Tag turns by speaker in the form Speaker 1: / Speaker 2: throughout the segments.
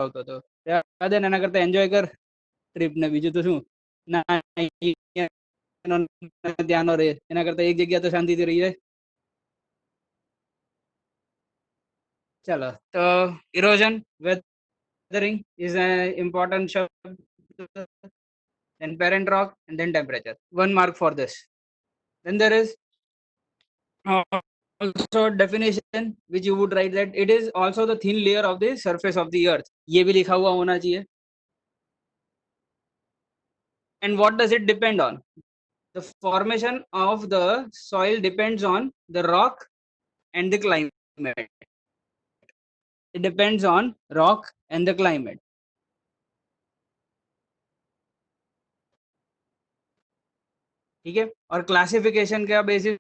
Speaker 1: આવતો હતો યાદ એના કરતા એન્જોય કર ટ્રીપ ને બીજું તો શું ના ધ્યાન રહે એના કરતા એક જગ્યા તો શાંતિથી રહી જાય ચલો તો erosion weathering is an important shabd then parent rock and then temperature 1 mark for this then there is also definition which you would write that it is also the thin layer of the surface of the earth ये भी लिखा हुआ होना चाहिए and what does it depend on the formation of the soil depends on the rock and the climate it depends on rock and the climate ठीक है और classification का बेसिस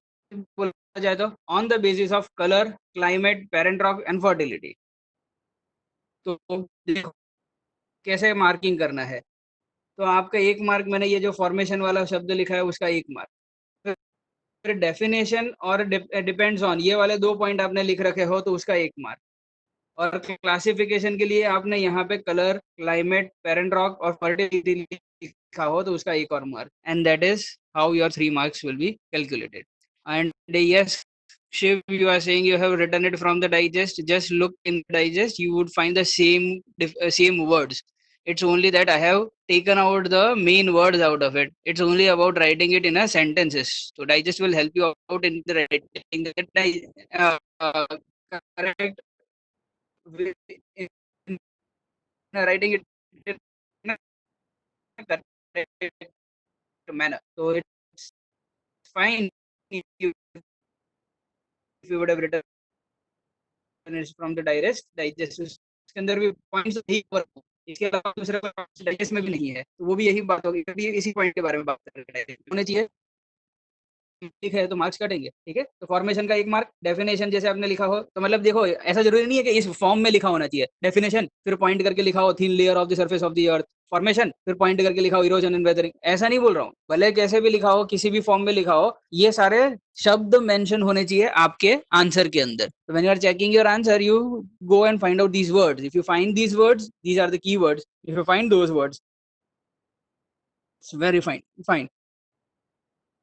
Speaker 1: बोला जाए तो on the basis of colour climate parent rock and fertility तो देखो कैसे मार्किंग करना है तो आपका 1 मार्क मैंने ये जो फॉर्मेशन वाला शब्द लिखा है उसका 1 मार्क फिर डेफिनेशन और डिपेंड्स ऑन ये वाले 2 पॉइंट आपने लिख रखे हो तो उसका 1 मार्क और क्लासिफिकेशन के लिए आपने यहाँ पे कलर क्लाइमेट पेरेंट रॉक और फर्टिलिटी लिखा हो तो उसका 1 और mark and that is how your 3 marks will be calculated and yes Shiv, you are saying you have written it from the digest. Just look in the digest, you would find the same words. It's only that I have taken out the main words out of it. It's only about writing it in a sentences. So digest will help you out in the writing that correct in writing it in a correct manner. So it's fine if you would have written it from the digest उसके अंदर भी points नहीं cover हो। इसके अलावा दूसरा digest में भी नहीं है तो वो भी यही बात होगी कभी इसी पॉइंट के बारे में बात कर रहे हैं होने चाहिए ठीक है तो मार्क्स कटेंगे ठीक है तो फॉर्मेशन का 1 मार्क डेफिनेशन जैसे आपने लिखा हो तो मतलब देखो ऐसा जरूरी नहीं है कि इस फॉर्म में लिखा होना चाहिए डेफिनेशन फिर पॉइंट करके लिखा हो thin layer of the surface of the earth formation फिर पॉइंट करके लिखा हो इरोजन एंड वेदरिंग ऐसा नहीं बोल रहा हूँ भले कैसे भी लिखा हो किसी भी फॉर्म में लिखा हो ये सारे शब्द मेंशन होने चाहिए आपके आंसर के अंदर तो when you are checking your answer you go and find out these words if you find these words these are the key words if you find those words it's very fine fine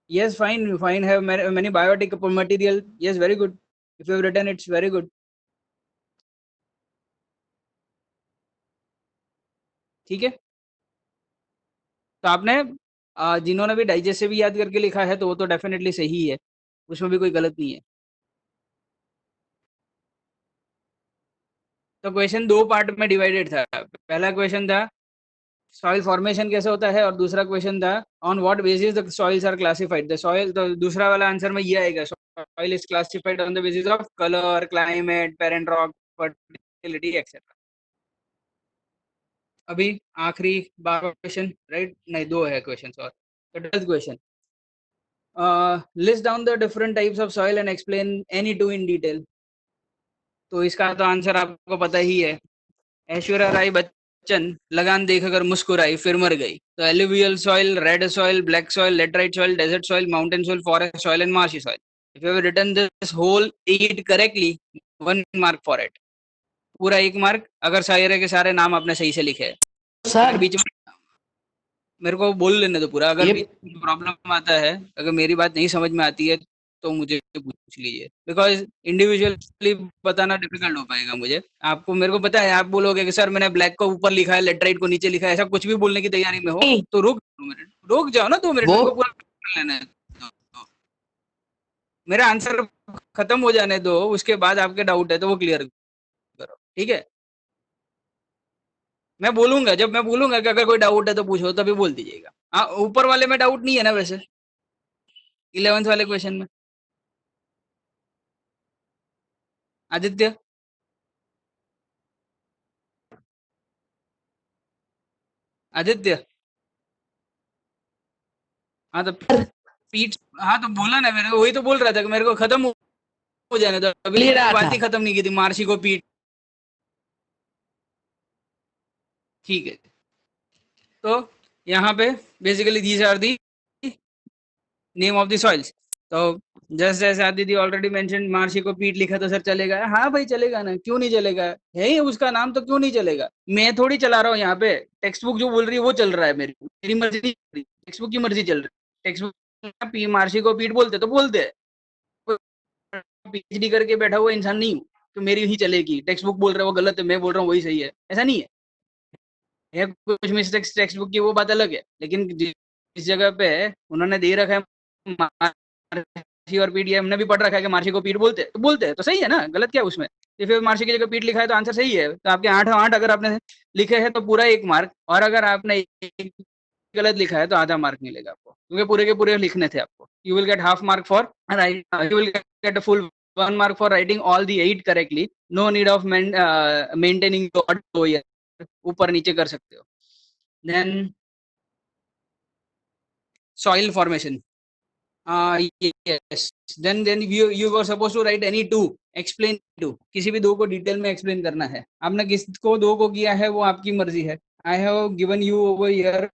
Speaker 1: Yes, fine. Fine. Have many biotic material. Yes, very good. If you have written, it's very good. ठीक है तो आपने जिन्होंने भी digest से भी याद करके लिखा है तो वो तो डेफिनेटली सही है उसमें भी कोई गलत नहीं है तो क्वेश्चन 2 पार्ट में डिवाइडेड था पहला क्वेश्चन था सॉइल फॉर्मेशन कैसे होता है और दूसरा क्वेश्चन था on what basis the soils are classified the soil तो दूसरा वाला आंसर में ये आएगा soil is classified on the basis of colour climate parent rock fertility etcetera अभी आखिरी 12 क्वेश्चन राइट नहीं 2 है क्वेश्चन और तो 10th question list down the different types of soil and explain any two in detail तो इसका तो answer आपको पता ही है ऐश्वर्या राय बच्चन लगान देखकर मुस्कुराई फिर मर गई तो alluvial soil red soil black soil laterite soil desert soil mountain soil forest soil and marshy soil if you have written this whole 8 correctly 1 mark for it पूरा 1 मार्क अगर सारे के सारे नाम आपने सही से लिखे हैं अगर
Speaker 2: सर
Speaker 1: बीच में मेरे को बोल लेने दो पूरा अगर
Speaker 2: ये
Speaker 1: बीच में प्रॉब्लम आता है अगर मेरी बात नहीं समझ में आती है तो मुझे पूछ लीजिए बिकॉज इंडिविजुअली बताना डिफिकल्ट हो पाएगा मुझे आपको मेरे को पता है आप बोलोगे कि सर मैंने ब्लैक को ऊपर लिखा है लेटराइट को नीचे लिखा है ऐसा कुछ भी बोलने की तैयारी में हो
Speaker 2: नहीं,
Speaker 1: तो रुक 2 मिनट रुक जाओ ना 2 मिनट
Speaker 2: वो
Speaker 1: मेरे को पूरा कर लेने दो मेरा आंसर खत्म हो जाने दो उसके बाद आपके डाउट है तो वो क्लियर करो ठीक है मैं बोलूंगा जब मैं बोलूंगा कि अगर कोई डाउट है तो पूछो तभी बोल दीजिएगा हाँ ऊपर वाले में डाउट नहीं है ना वैसे 11th वाले क्वेश्चन में आदित्य आदित्य हाँ तो पीठ हाँ तो बोला ना मेरे को वही तो बोल रहा था कि मेरे को खत्म हो जाने दो अभी
Speaker 2: ले रहा
Speaker 1: बात
Speaker 2: था
Speaker 1: ही खत्म नहीं की थी मार्शी को पीठ ठीक है तो यहाँ पे basically these are the name of the soils तो जस्ट जैसे आदित्य ऑलरेडी मेंशन महर्षि को पीठ लिखा तो सर चलेगा? हाँ भाई चलेगा ना, क्यों नहीं चलेगा, है ही उसका नाम तो क्यों नहीं चलेगा? मैं थोड़ी चला रहा हूँ यहाँ पे, टेक्स्ट बुक जो बोल रही है वो चल रहा है, मेरी मर्जी नहीं चल रही, टेक्स्ट बुक की मर्जी चल रही है। टेक्स्ट बुक महर्षि को पीठ बोलते तो बोलते हैं, पीएचडी करके बैठा हुआ इंसान नहीं हूँ तो मेरी ही चलेगी, टेक्स्ट बुक बोल रहा है वो गलत है, मैं बोल रहा हूँ वही सही है, ऐसा नहीं है कुछ मिस्टेक्स टेक्स्ट बुक की वो बात अलग है, लेकिन जिस जगह पे उन्होंने दे रखा है मार्शी और पीठ, हमने भी पढ़ रखा है कि मार्शी को पीठ बोलते हैं तो बोलते हैं, तो सही है ना, गलत क्या उसमें? तो फिर मार्शी की जगह पीठ लिखा है तो आंसर सही है, तो आपके 8 अगर आपने लिखे हैं तो पूरा 1 मार्क, और अगर आपने एक गलत लिखा है तो आधा मार्क मिलेगा आपको, क्योंकि पूरे के पूरे लिखने थे आपको। You will gate half mark for right, you will gate a full 1 mark for writing all the 8 correctly. No need of maintaining the odd ऊपर नीचे कर सकते हो। Then soil formation. Yes. Then you were supposed to write any two. Explain two. किसी भी दो को detail में एक्सप्लेन करना है। आपने किसको दो को किया है वो आपकी मर्जी है। I have given you over here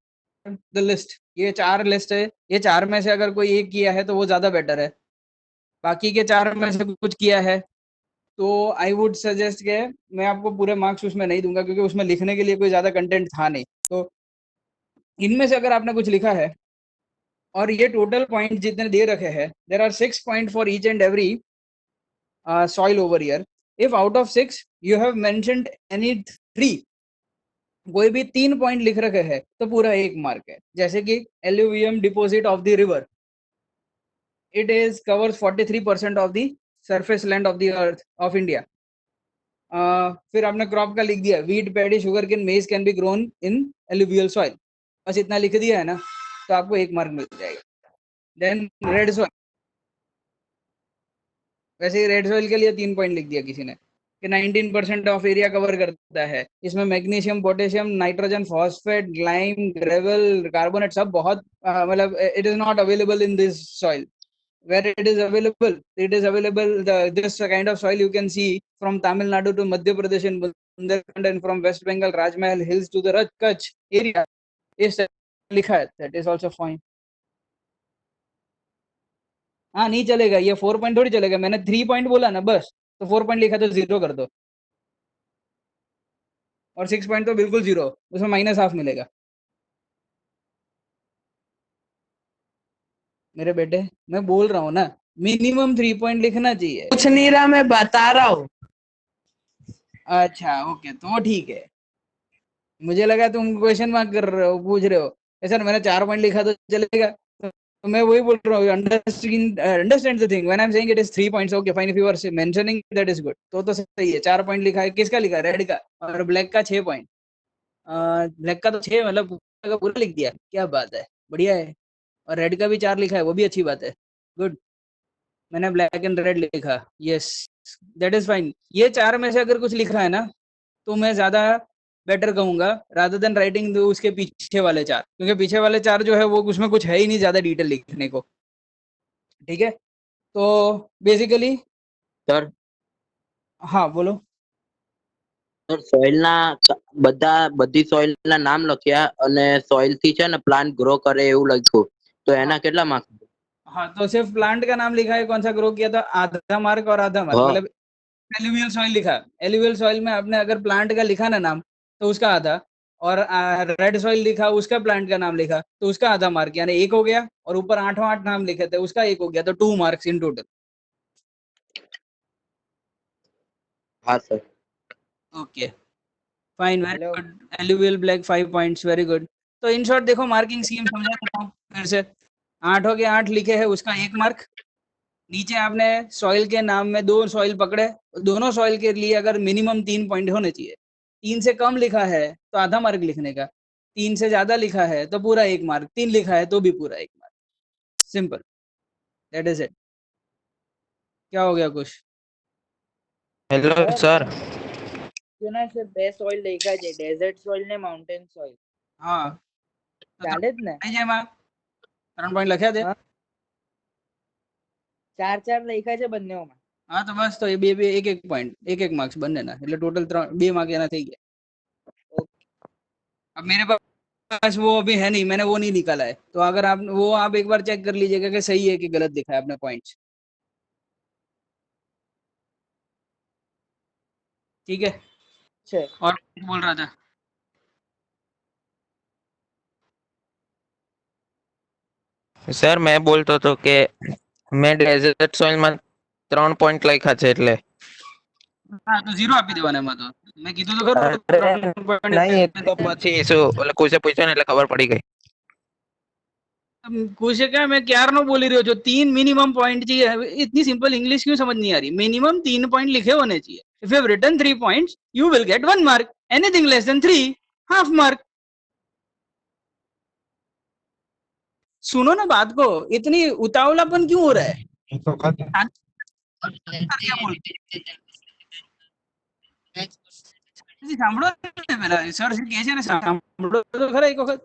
Speaker 1: the list. ये 4 लिस्ट है, ये 4 में से अगर कोई एक किया है तो वो ज्यादा बेटर है, बाकी के 4 में से कुछ किया है तो आई वुड सजेस्ट के मैं आपको पूरे मार्क्स उसमें नहीं दूंगा, क्योंकि उसमें लिखने के लिए कोई ज्यादा कंटेंट था नहीं। तो इनमें से अगर आपने कुछ लिखा है और ये टोटल पॉइंट जितने दे रखे हैं, there are 6 point for each and every soil over year. If out of 6 you have mentioned any 3, कोई भी 3 पॉइंट लिख रखे हैं तो पूरा 1 मार्क है। जैसे कि alluvium deposit of the river, it is covers 43% of the surface land of the earth of India. फिर आपने क्रॉप का लिख दिया, वीट पैडी शुगर केन मेज can be grown in alluvial soil, बस इतना लिख दिया है ना तो आपको 1 मार्क मिल जाएगा। देन रेड सॉइल, वैसे ही रेड सॉइल के लिए 3 पॉइंट लिख दिया किसी ने कि 19% ऑफ एरिया कवर करता है, इसमें मैग्नीशियम पोटेशियम नाइट्रोजन फॉस्फेट ग्लाइम ग्रेवल कार्बोनेट सब बहुत मतलब it is not available in this soil. Where it is available this kind of soil you can see from Tamil Nadu to Madhya Pradesh and Bundelkhand, and from West Bengal Rajmahal hills to the Kutch area is लिखा है, that is also fine। हाँ नहीं चलेगा, ये 4 point थोड़ी चलेगा, मैंने 3 point बोला ना बस, तो 4 पॉइंट लिखा तो 0 कर दो, और 6 पॉइंट तो बिल्कुल 0, उसमें माइनस हाफ मिलेगा। मेरे बेटे मैं बोल रहा हूँ ना, मिनिमम 3 पॉइंट लिखना चाहिए।
Speaker 2: कुछ नहीं रहा, मैं बता रहा हूँ।
Speaker 1: अच्छा ओके तो ठीक है, मुझे लगा तुम क्वेश्चन मार्क कर रहे हो, पूछ रहे हो सर मैंने 4 पॉइंट लिखा तो चलेगा, तो मैं वही बोल रहा हूँ, understand the thing when I am saying it is 3 points, okay fine, if you are mentioning that is good, तो सही है। 4 पॉइंट लिखा है, किसका लिखा है? रेड का, और ब्लैक का 6 पॉइंट। ब्लैक का तो 6 मतलब पूरा का पूरा लिख दिया, क्या बात है, बढ़िया है। और रेड का भी 4 लिखा है, वो भी अच्छी बात है, गुड। मैंने ब्लैक एंड रेड लिखा, यस दैट इज फाइन। ये 4 में से अगर कुछ लिखा है ना तो मैं ज्यादा बेटर कहूंगा रादर देन राइटिंग उसके पीछे वाले 4, क्योंकि पीछे वाले 4 जो है वो उसमें कुछ है ही नहीं ज्यादा डिटेल लिखने को, ठीक है। तो बेसिकली
Speaker 2: सर
Speaker 1: हाँ बोलो।
Speaker 2: સર સોઇલના બધી સોઇલના નામ લખ્યા અને સોઇલ થી છે ને પ્લાન્ટ ગ્રો કરે એવું લખ્યું, તો
Speaker 1: हाँ
Speaker 2: એના કેટલા માર્ક્સ?
Speaker 1: हाँ तो सिर्फ प्लांट का नाम लिखा है, कौन सा ग्रो किया था, आधा मार्क और आधा मार्क,
Speaker 2: हाँ
Speaker 1: मतलब एलुवियल सॉइल लिखा, एलुवियल सॉइल में आपने अगर प्लांट का लिखा ना नाम तो उसका आधा, और रेड सॉइल लिखा उसका प्लांट का नाम लिखा तो उसका आधा मार्क, यानी 1 हो गया, और ऊपर 8 नाम लिखे थे उसका 1 हो गया, तो 2 मार्क्स इन टोटल।
Speaker 2: हाँ sir.
Speaker 1: Okay fine, very
Speaker 3: hello.
Speaker 1: Good. Alluvial black 5 points, very good. तो इन शॉर्ट देखो मार्किंग स्कीम समझा देता हूँ फिर से। 8 हो गए, 8 लिखे हैं उसका 1 मार्क। नीचे आपने सॉइल के नाम में 2 सॉइल पकड़े, दोनों सॉइल के लिए अगर मिनिमम 3 पॉइंट होने चाहिए, 3 से कम लिखा है तो आधा मार्क लिखने का, 3 से ज्यादा लिखा है तो पूरा 1 मार्क, 3 लिखा है तो भी पूरा 1 mark, simple, that is it. क्या हो गया कुछ?
Speaker 2: Hello
Speaker 3: sir
Speaker 2: sir.
Speaker 3: શું ના સર, 2 સોઇલ લખ્યા છે, ડેઝર્ટ સોઇલ ને માઉન્ટેન સોઇલ,
Speaker 1: हाँ तो
Speaker 3: ચાલે જ ને?
Speaker 1: ત્રણ માં 3 पॉइंट લખ્યા છે।
Speaker 3: હા, 4 લખ્યા છે બંનેમાં।
Speaker 1: हाँ तो बस तो ये બે એક એક પોઈન્ટ, એક એક માર્ક્સ બંનેના, એટલે ટોટલ 2 માર્ક એના થઈ ગયા।
Speaker 3: ઓકે
Speaker 1: अब मेरे पास पास वो अभी है नहीं, मैंने वो नहीं निकाला है, तो अगर आप वो आप एक बार चेक कर लीजिएगा कि सही है कि गलत दिखा है आपने पॉइंट्स। ठीक है,
Speaker 3: चल
Speaker 1: और बोल रहा था
Speaker 4: સર મેં બોલતો હતો કે મેં ડેઝર્ટ સોઇલમાં 3 પોઈન્ટ લખ્યા છે એટલે
Speaker 1: હા તો ઝીરો આપી દેવાના એમાં તો મેં કીધું તો ખરું
Speaker 4: અરે
Speaker 1: 3 point
Speaker 4: નહીં એ તો પછી શું ઓલા કુશે પૂછ્યું ને એટલે ખબર પડી ગઈ
Speaker 1: कुछ क्या, मैं क्यार नो बोली रही हो, 3 मिनिमम पॉइंट चाहिए। इतनी सिंपल इंग्लिश क्यों समझ नहीं आ रही? मिनिमम 3 पॉइंट लिखे होने चाहिए। If you have written 3 points you will get 1 mark, anything less than 3 half mark. सुनो ना बात को, इतनी उतावलापन क्यों हो रहा है? क्या बोल સાંભળો ને પેલા સર જે કહે છે ને સાંભળો તો ખરા એક વખત।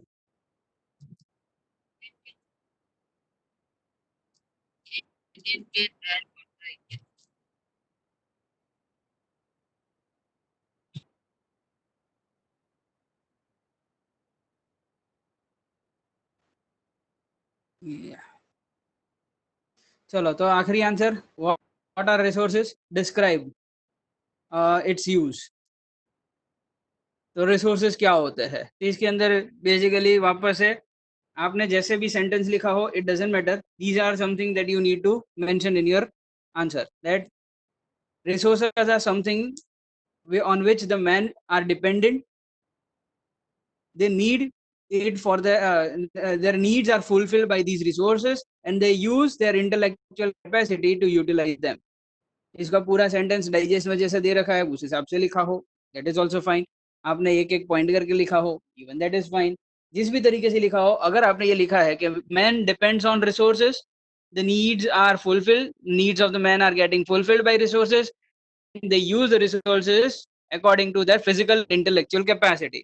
Speaker 1: चलो तो आखिरी answer, what are resources, describe its use. तो रिसोर्सेज क्या होते हैं? तो इसके अंदर बेसिकली वापस से आपने जैसे भी सेंटेंस लिखा हो, it doesn't matter, these are something that you need to mention in your answer, that resources are something on which the men are dependent. They need it for their needs are fulfilled by these resources and they use their intellectual capacity to utilize them. इसका पूरा sentence digest में जैसे दे रखा है उस हिसाब से लिखा हो, दैट इज ऑल्सो फाइन। आपने एक एक पॉइंट करके लिखा हो, इवन दैट इज फाइन। जिस भी तरीके से लिखा हो, अगर आपने ये लिखा है कि man depends on resources, the needs are fulfilled, needs of the man are getting fulfilled by resources, they use the resources according to their physical intellectual capacity।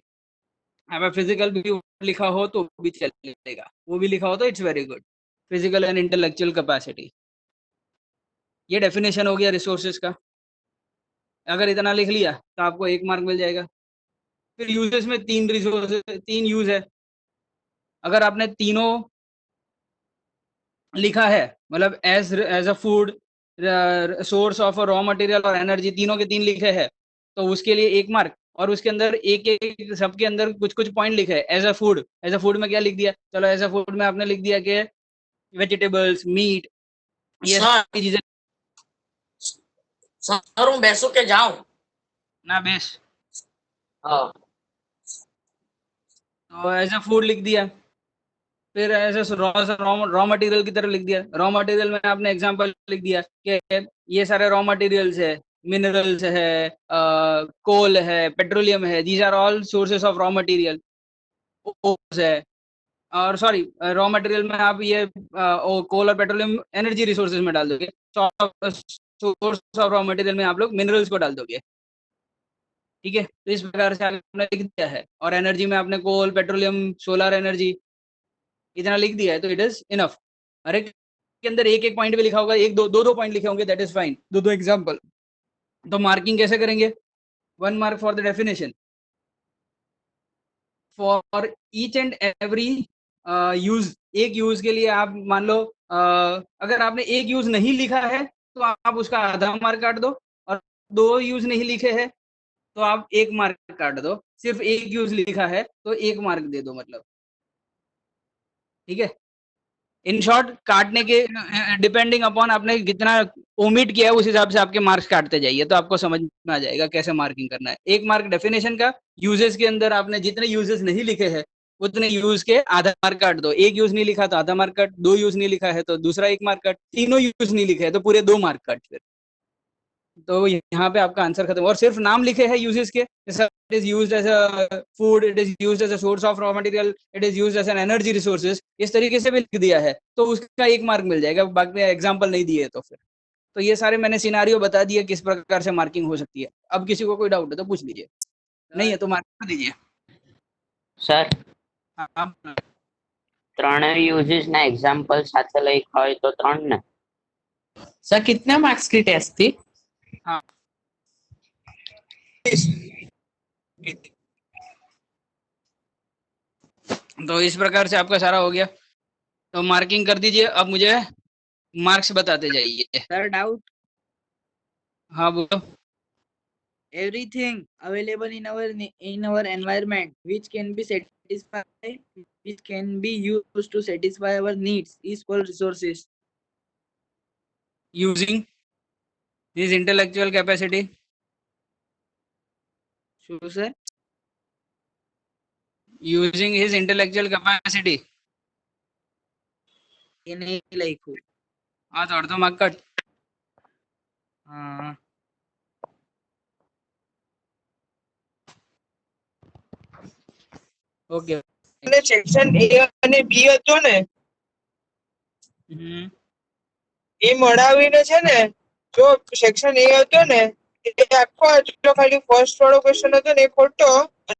Speaker 1: अगर फिजिकल भी लिखा हो तो भी चलेगा, वो भी लिखा हो तो it's very good. Physical and intellectual capacity, ये डेफिनेशन हो गया रिसोर्सेज का। अगर इतना लिख लिया तो आपको 1 मार्क मिल जाएगा। फिर यूजेस में 3 रिसोर्सेज, 3 यूज है। अगर आपने तीनों लिखा है, मतलब as a food, source of raw material और एनर्जी, तीनों के 3 लिखे हैं, तो उसके लिए 1 मार्क। और उसके अंदर एक एक सबके अंदर कुछ कुछ पॉइंट लिखे हैं। एज अ फूड में क्या लिख दिया? चलो एज अ फूड में आपने लिख दिया कि वेजिटेबल्स, मीट, ये सारी चीजें।
Speaker 2: સર હું બેસું કે જાઉં?
Speaker 1: ना बेस,
Speaker 2: હા
Speaker 1: तो एज अ फूड लिख दिया। फिर ऐसे रॉ मटेरियल की तरफ लिख दिया। रॉ मटेरियल में आपने एग्जांपल लिख दिया कि ये सारे रॉ मटेरियल्स है, मिनरल्स है, कोल है, पेट्रोलियम है, these are all sources of raw material. है, और सॉरी, रॉ मटेरियल में आप ये कोल और पेट्रोलियम एनर्जी रिसोर्सेज में डाल दोगे, सोर्स ऑफ रॉ मटेरियल में आप लोग मिनरल्स को डाल दोगे। ठीक है, तो इस प्रकार से आपने लिख दिया है। और एनर्जी में आपने कोल, पेट्रोलियम, सोलर एनर्जी, इतना लिख दिया है तो इट इज इनफ। हर एक के अंदर एक एक पॉइंट भी लिखा होगा, एक दो दो दो पॉइंट लिखे होंगे, दैट इज फाइन, दो दो एग्जांपल। तो मार्किंग कैसे करेंगे? 1 mark for the definition. For each and every use, एक यूज के लिए आप मान लो अगर आपने एक यूज नहीं लिखा है तो आप उसका आधा मार्क काट दो, और 2 यूज नहीं लिखे हैं तो आप 1 मार्क काट दो। सिर्फ एक यूज लिखा है तो 1 मार्क दे दो, मतलब। ठीक है, इन शॉर्ट काटने के डिपेंडिंग अपॉन आपने कितना ओमिट किया है उस हिसाब से आपके मार्क्स काटते जाइए, तो आपको समझ में आ जाएगा कैसे मार्किंग करना है। 1 मार्क डेफिनेशन का। यूजेस के अंदर आपने जितने यूजेस नहीं लिखे हैं उतने यूज के आधा मार्क काट दो। एक यूज नहीं लिखा तो आधा मार्क कट, 2 यूज नहीं लिखा है तो दूसरा 1 मार्क कट, तीनों यूज नहीं लिखे है तो पूरे 2 मार्क कट। फिर तो यहाँ पे आपका आंसर खत्म। और सिर्फ नाम लिखे हैं यूजेस के, it is used as a food, it is used as a source of raw material, it is used as an energy resources, इस तरीके से भी लिख दिया है तो उसका 1 मार्क मिल जाएगा। बाकी एग्जांपल नहीं दिए तो फिर तो ये सारे मैंने सिनारियो बता दिए किस प्रकार से मार्किंग हो सकती है। अब किसी को कोई डाउट है तो पूछ लीजिए, नहीं है तो मार्क कर दीजिए।
Speaker 2: સર
Speaker 1: हाँ,
Speaker 2: 3 યુઝીસ ના એક્ઝામ્પલ સાથે લખ્યા હોય તો 3 ને?
Speaker 5: सर कितना मार्क्स की टेस्ट थी?
Speaker 1: हाँ, तो इस प्रकार से आपका सारा हो गया, तो मार्किंग कर दीजिए। अब मुझे मार्क्स बताते जाइए।
Speaker 3: सर डाउट,
Speaker 1: हाँ बोलो।
Speaker 3: everything available in our environment which can be satisfied, which can be used to satisfy our needs is called resources.
Speaker 1: Using his intellectual capacity,
Speaker 3: Sure sir.
Speaker 1: using his intellectual capacity.
Speaker 3: ये नहीं लिखू।
Speaker 1: हाँ तो अर्धो mark cut.
Speaker 3: हाँ
Speaker 1: okay
Speaker 6: અને section A અને બી હતો ને એ મળાવીને છે ને, જો સેક્શન એ હતો ને એ આખો ખાલી ફર્સ્ટ વાળો ક્વેશ્ચન હતો ને એ ખોટો,